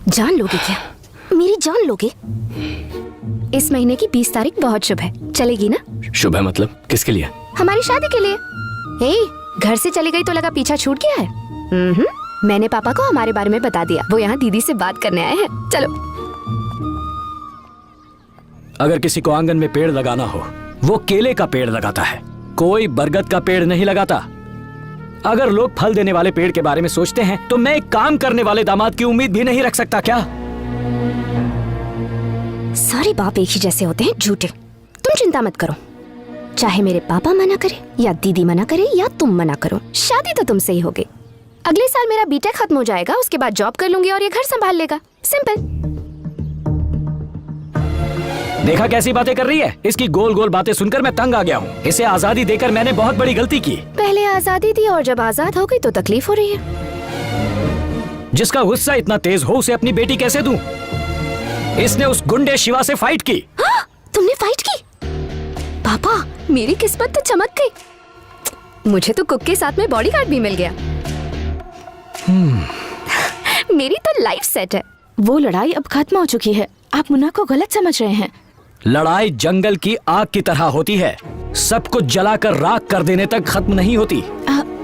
जान लोगे क्या? मेरी जान लोगे? इस महीने की 20 तारीख बहुत शुभ है, चलेगी ना? शुभ है मतलब किसके लिए? हमारी शादी के लिए। हे, घर से चली गई तो लगा पीछा छूट गया है। मैंने पापा को हमारे बारे में बता दिया, वो यहाँ दीदी से बात करने आए हैं। चलो। अगर किसी को आंगन में पेड़ लगाना हो, वो केले का पेड़ लगाता है, कोई बरगद का पेड़ नहीं लगाता। अगर लोग फल देने वाले पेड़ के बारे में सोचते हैं तो मैं एक काम करने वाले दामाद की उम्मीद भी नहीं रख सकता क्या? सारे बाप एक ही जैसे होते हैं, झूठे। तुम चिंता मत करो, चाहे मेरे पापा मना करे या दीदी मना करे या तुम मना करो, शादी तो तुमसे ही होगी। अगले साल मेरा बीटेक खत्म हो जाएगा, उसके बाद जॉब कर लूंगी और ये घर संभाल लेगा। सिंपल। देखा कैसी बातें कर रही है? इसकी गोल गोल बातें सुनकर मैं तंग आ गया हूँ। इसे आजादी देकर मैंने बहुत बड़ी गलती की। पहले आजादी दी और जब आजाद हो गई तो तकलीफ हो रही है। जिसका गुस्सा इतना तेज हो उसे अपनी बेटी कैसे दूं? इसने उस गुंडे शिवा से फाइट की। तुमने फाइट की? पापा, मेरी किस्मत तो चमक गई। मुझे तो कुक के साथ में बॉडीगार्ड भी मिल गया। मेरी तो लाइफ सेट है। वो लड़ाई अब खत्म हो चुकी है, आप मुन्ना को गलत समझ रहे हैं। लड़ाई जंगल की आग की तरह होती है, सब कुछ जलाकर राख कर देने तक खत्म नहीं होती।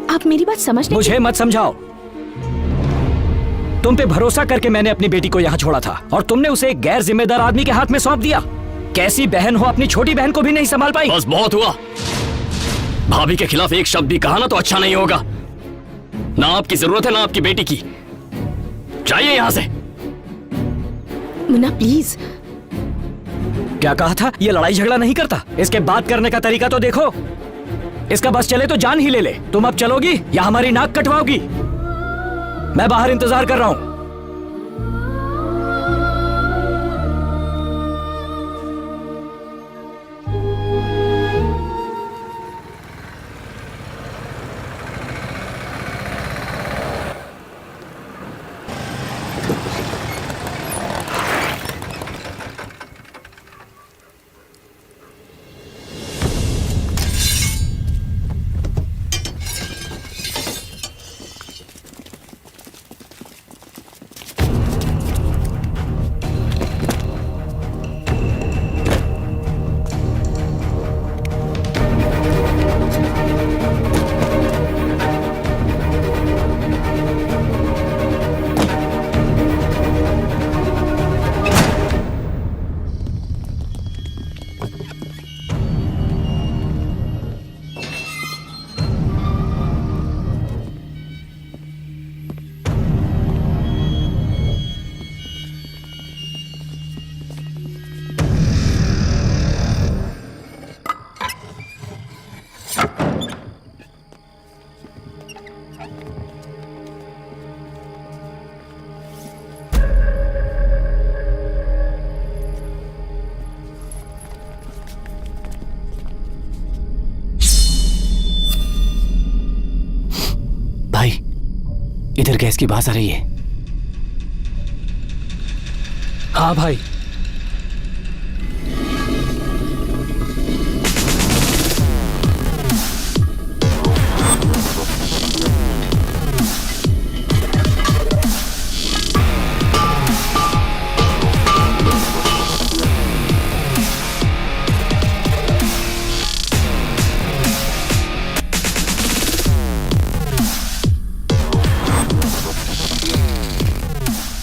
आप मेरी बात समझ नहीं। मुझे मत समझाओ। तुम पे भरोसा करके मैंने अपनी बेटी को यहाँ छोड़ा था और तुमने उसे एक गैर जिम्मेदार आदमी के हाथ में सौंप दिया। कैसी बहन हो, अपनी छोटी बहन को भी नहीं संभाल पाई। बस बहुत हुआ। भाभी के खिलाफ एक शब्द भी कहा ना तो अच्छा नहीं होगा। ना आपकी जरूरत है ना आपकी बेटी की। जाइए यहाँ से। मुन्ना प्लीज। क्या कहा था? ये लड़ाई झगड़ा नहीं करता। इसके बात करने का तरीका तो देखो। इसका बस चले तो जान ही ले ले। तुम अब चलोगी या हमारी नाक कटवाओगी? मैं बाहर इंतजार कर रहा हूं। इधर गैस की बात आ रही है। हाँ भाई।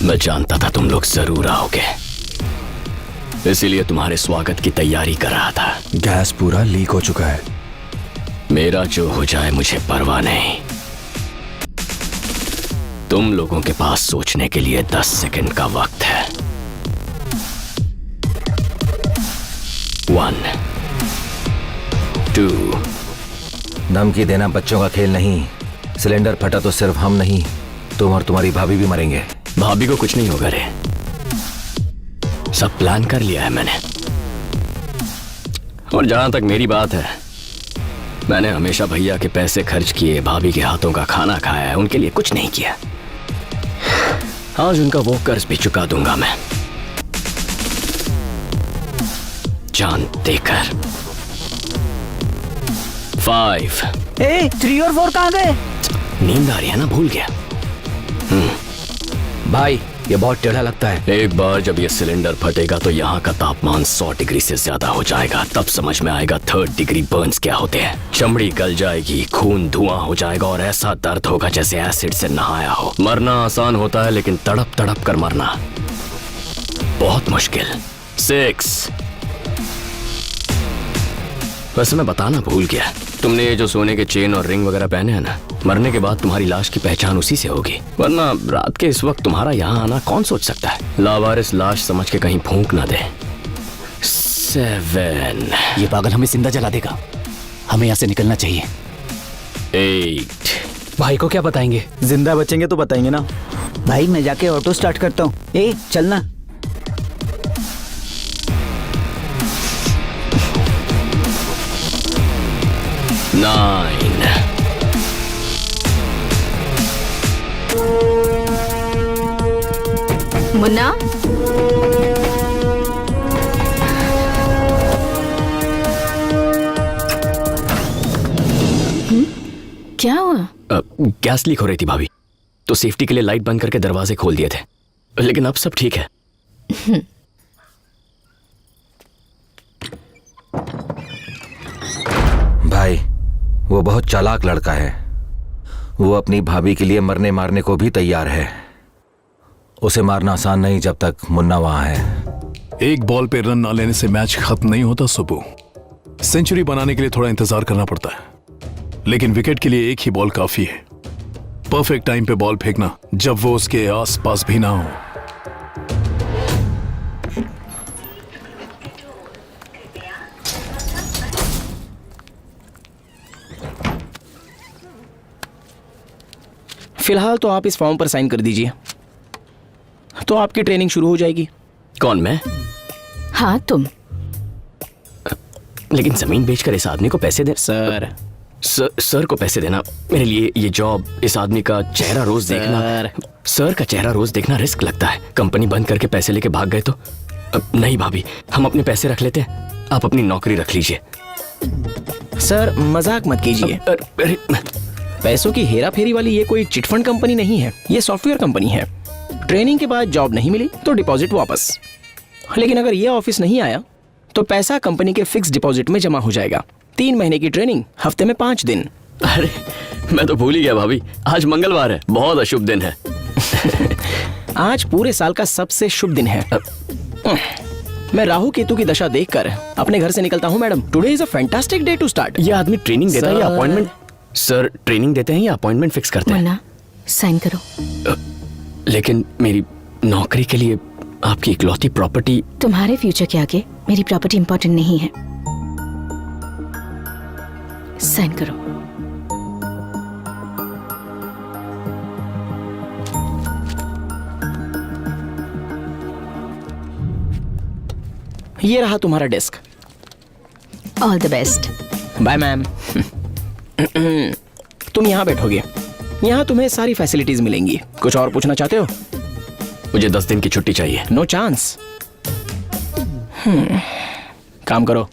मैं जानता था तुम लोग जरूर आओगे, इसीलिए तुम्हारे स्वागत की तैयारी कर रहा था। गैस पूरा लीक हो चुका है। मेरा जो हो जाए मुझे परवाह नहीं। तुम लोगों के पास सोचने के लिए 10 सेकंड का वक्त है। 1 2। धमकी देना बच्चों का खेल नहीं। सिलेंडर फटा तो सिर्फ हम नहीं, तुम और तुम्हारी भाभी भी मरेंगे। भाभी को कुछ नहीं होगा रे, सब प्लान कर लिया है मैंने। और जहां तक मेरी बात है, मैंने हमेशा भैया के पैसे खर्च किए, भाभी के हाथों का खाना खाया है, उनके लिए कुछ नहीं किया। आज उनका वो कर्ज भी चुका दूंगा मैं, जान देकर। 5। 3 और 4 कहां गए? नींद आ रही है ना, भूल गया। भाई ये बहुत टेढ़ा लगता है। एक बार जब ये सिलेंडर फटेगा तो यहाँ का तापमान 100 डिग्री से ज्यादा हो जाएगा। तब समझ में आएगा 3rd डिग्री बर्न्स क्या होते हैं। चमड़ी गल जाएगी, खून धुआं हो जाएगा और ऐसा दर्द होगा जैसे एसिड से नहाया हो। मरना आसान होता है लेकिन तड़प तड़प कर मरना बहुत मुश्किल। 6। वैसे मैं बताना भूल गया, तुमने ये जो सोने के चेन और रिंग वगैरह पहने हैं ना, मरने के बाद तुम्हारी लाश की पहचान उसी से होगी। वरना रात के इस वक्त तुम्हारा यहाँ आना कौन सोच सकता है। लावारिस लाश समझ के कहीं फूंक ना दे। 7। ये पागल हमें जिंदा जला देगा, हमें यहाँ से निकलना चाहिए। 8। भाई को क्या बताएंगे? जिंदा बचेंगे तो बताएंगे ना। भाई मैं जाके ऑटो स्टार्ट करता हूँ। ए चलना। 9। मुन्ना, क्या हुआ? गैस लीक हो रही थी भाभी, तो सेफ्टी के लिए लाइट बंद करके दरवाजे खोल दिए थे, लेकिन अब सब ठीक है। भाई वो बहुत चालाक लड़का है। वो अपनी भाभी के लिए मरने मारने को भी तैयार है। उसे मारना आसान नहीं जब तक मुन्ना वहां है। एक बॉल पे रन ना लेने से मैच खत्म नहीं होता सुबु। सेंचुरी बनाने के लिए थोड़ा इंतजार करना पड़ता है, लेकिन विकेट के लिए एक ही बॉल काफी है। परफेक्ट टाइम पे बॉल फेंकना जब वो उसके आसपास भी ना हो। फिलहाल तो आप इस फॉर्म पर साइन कर दीजिए, तो आपकी ट्रेनिंग शुरू हो जाएगी। कौन, मैं? हाँ तुम। लेकिन जमीन बेचकर इस आदमी को पैसे दे। सर को पैसे देना मेरे लिए, ये जॉब, इस आदमी का चेहरा रोज देखना, सर का चेहरा रोज देखना रिस्क लगता है। कंपनी बंद करके पैसे लेके भाग गए तो नहीं भाभी, हम अपने पैसे रख लेते हैं, आप अपनी नौकरी रख लीजिए। सर मजाक मत कीजिए। अरे पैसों की हेरा फेरी वाली ये कोई चिटफंड कंपनी नहीं है, ये सॉफ्टवेयर कंपनी है। ट्रेनिंग के बाद जॉब नहीं मिली तो डिपॉजिट वापस, लेकिन अगर ये ऑफिस नहीं आया तो पैसा कंपनी के फिक्स डिपॉजिट में जमा हो जाएगा। 3 महीने की ट्रेनिंग, हफ्ते में 5 दिन। अरे मैं तो भूल ही गया भाभी, आज मंगलवार है, बहुत अशुभ दिन है। आज पूरे साल का सबसे शुभ दिन है। मैं राहु केतु की दशा देखकर अपने घर से निकलता हूँ madam. Today is a fantastic day to start. ये आदमी ट्रेनिंग देता है या अपॉइंटमेंट? सर ट्रेनिंग देते हैं या अपॉइंटमेंट फिक्स करते हैं? मुन्ना साइन करो। लेकिन मेरी नौकरी के लिए आपकी इकलौती प्रॉपर्टी। तुम्हारे फ्यूचर के आगे मेरी प्रॉपर्टी इंपॉर्टेंट नहीं है। साइन करो। ये रहा तुम्हारा desk. All the best. Bye ma'am. तुम यहाँ बैठोगे, यहाँ तुम्हें सारी फैसिलिटीज मिलेंगी। कुछ और पूछना चाहते हो? मुझे 10 दिन की छुट्टी चाहिए। No chance. काम करो।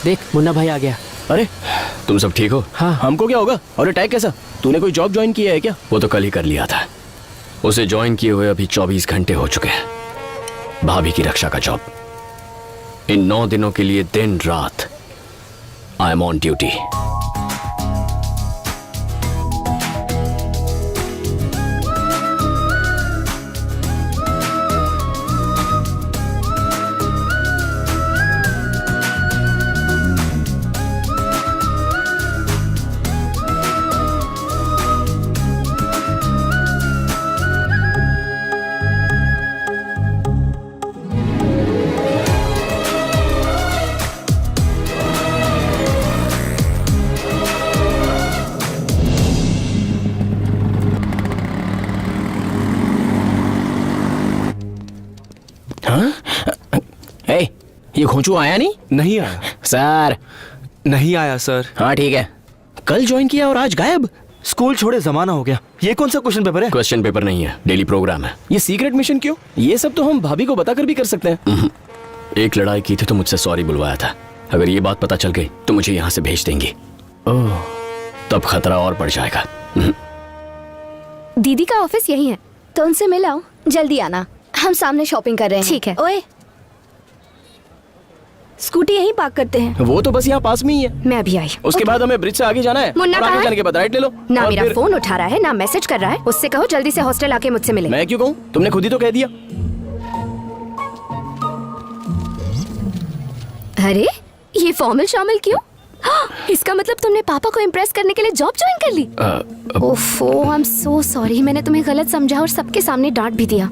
देख मुन्ना भाई आ गया। अरे तुम सब ठीक हो? हाँ, हमको क्या होगा? और अटैक कैसा? तूने कोई जॉब ज्वाइन किया है क्या? वो तो कल ही कर लिया था। उसे ज्वाइन किए हुए अभी 24 घंटे हो चुके हैं। भाभी की रक्षा का जॉब। इन 9 दिनों के लिए दिन रात आई एम ऑन ड्यूटी। हाँ? ए, ये खोचू आया नहीं? नहीं आया। सर। नहीं आया सर। हाँ ठीक है, कल ज्वाइन किया और आज गायब। स्कूल छोड़े जमाना हो गया। ये कौन सा क्वेश्चन पेपर है? क्वेश्चन पेपर नहीं है, डेली प्रोग्राम है। ये सीक्रेट मिशन क्यों? ये सब तो हम भाभी को बताकर भी कर सकते हैं। एक लड़ाई की थी तो मुझसे सॉरी बुलवाया था। अगर ये बात पता चल गई तो मुझे यहाँ से भेज देंगी। ओह, तब खतरा और बढ़ जाएगा। दीदी का ऑफिस यही है, तो उनसे मिलाओ। जल्दी आना, हम सामने शॉपिंग कर रहे हैं। ठीक है। ओए, स्कूटी यहीं पार्क करते हैं। वो तो बस यहाँ पास में ही है। मैं अभी आई। उसके बाद हमें ब्रिज से आगे जाना है। मुन्ना और कहाँ आगे है? जाने के बाद राइट ले लो। ना और मेरा फिर- फोन उठा रहा है ना मैसेज कर रहा है। उससे कहो जल्दी से हॉस्टल आके मुझसे मिले। मैं क्यों कहूँ? तुमने खुद ही तो कह दिया। अरे ये फॉर्मल शामिल क्यों? हाँ, इसका मतलब तुमने पापा को इम्प्रेस करने के लिए जॉब ज्वाइन कर ली। ओफो, आई एम सो सॉरी। मैंने तुम्हें गलत समझा और सबके सामने डांट भी दिया।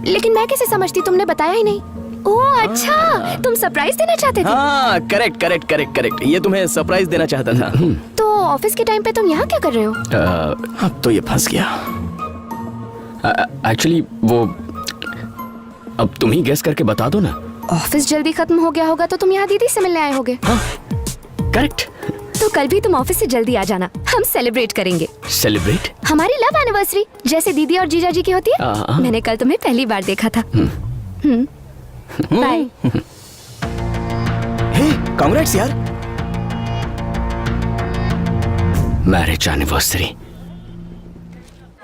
लेकिन मैं कैसे समझती, तुमने बताया ही नहीं। ओह अच्छा, तुम सरप्राइज देना चाहते थे। हाँ, करेक्ट करेक्ट करेक्ट करेक्ट। ये तुम्हें सरप्राइज देना चाहता था। तो ऑफिस के टाइम पे तुम यहाँ क्या कर रहे हो? अब तो ये फंस गया। एक्चुअली वो, अब तुम ही गेस करके बता दो ना। ऑफिस जल्दी खत्म हो गया होगा तो तुम यहाँ दीदी से मिलने आए होगे। करेक्ट। तो कल भी तुम ऑफिस से जल्दी आ जाना, हम सेलिब्रेट करेंगे सेलिब्रेट? हमारी लव एनिवर्सरी, जैसे दीदी और जीजा जी की होती है। मैंने कल तुम्हें पहली बार देखा था। बाय। हे, कांग्रेट्स यार। Marriage anniversary.